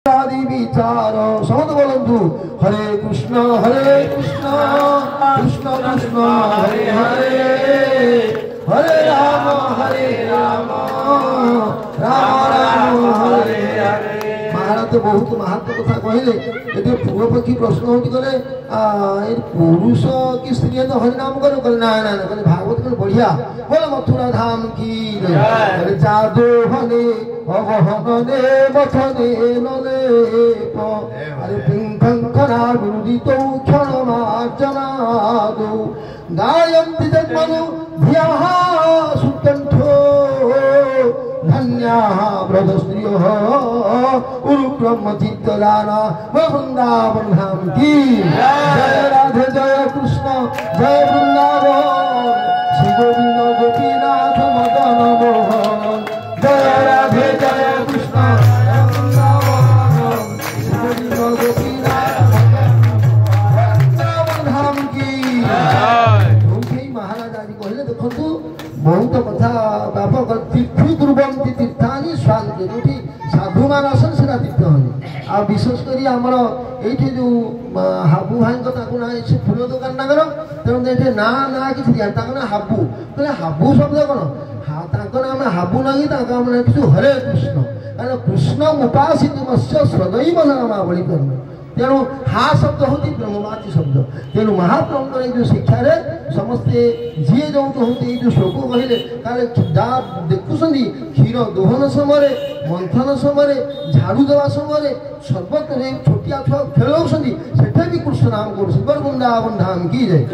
आदि विचार समत बोलंतु हरे कृष्ण कृष्ण कृष्ण हरे हरे हरे राम राम राम हरे हरे। महाराज बहुत महत्व कथा कहले ये पूर्व पक्षी प्रश्न होती गले पुरुष की स्त्री तो हरिनाम करो ना ना कहले भागवत कल बढ़िया बोले मथुरा धाम की जादू हने अवहने मथने नले अरे पिंकंकरा विरुदितो क्षणमार्जनादो गायन्ति जन्मनु धियाः सुकंठो धन्याः ब्रजस्त्रियः उरुक्रम चित्तदाना वृंदावन धाम की जय राधे जय कृष्ण जय वृंदावन श्री गोविंद गोपीनाथ मदन मोहन जय राधे जय कृष्ण जय वृंदावन श्री गोविंद गोपीनाथ वृंदावन धाम की महाराज आदि कहले देखु बहुत कथा व्यापक तीर्थ दुर्गम तीर्थानी स्वांति जो साधु मान आसन से तीर्थ हनी आ विशेषकर आमर ये जो हाबू भाई ना से फूल दुकान ताकर तेणु ना ना कि ना हाबू कहले हाबू शब्द कौन नाम हाबू नहीं हरे कृष्ण कारण कृष्ण उपासित मत्स्य सदैव नामावली कर्म तेणु हा शब्द हूँ ब्रह्मवाची शब्द तेणु महाप्रभुଙ୍କର जो शिक्षा रे समस्ते जी जो हूँ जो श्लोक कहले देखुं क्षीर दोहन समय मंथन समय झाड़ू देवा समय सर्वत्र छोटिया छुआ खेल भी कृष्ण नाम कर वृंदावन धाम की जाए।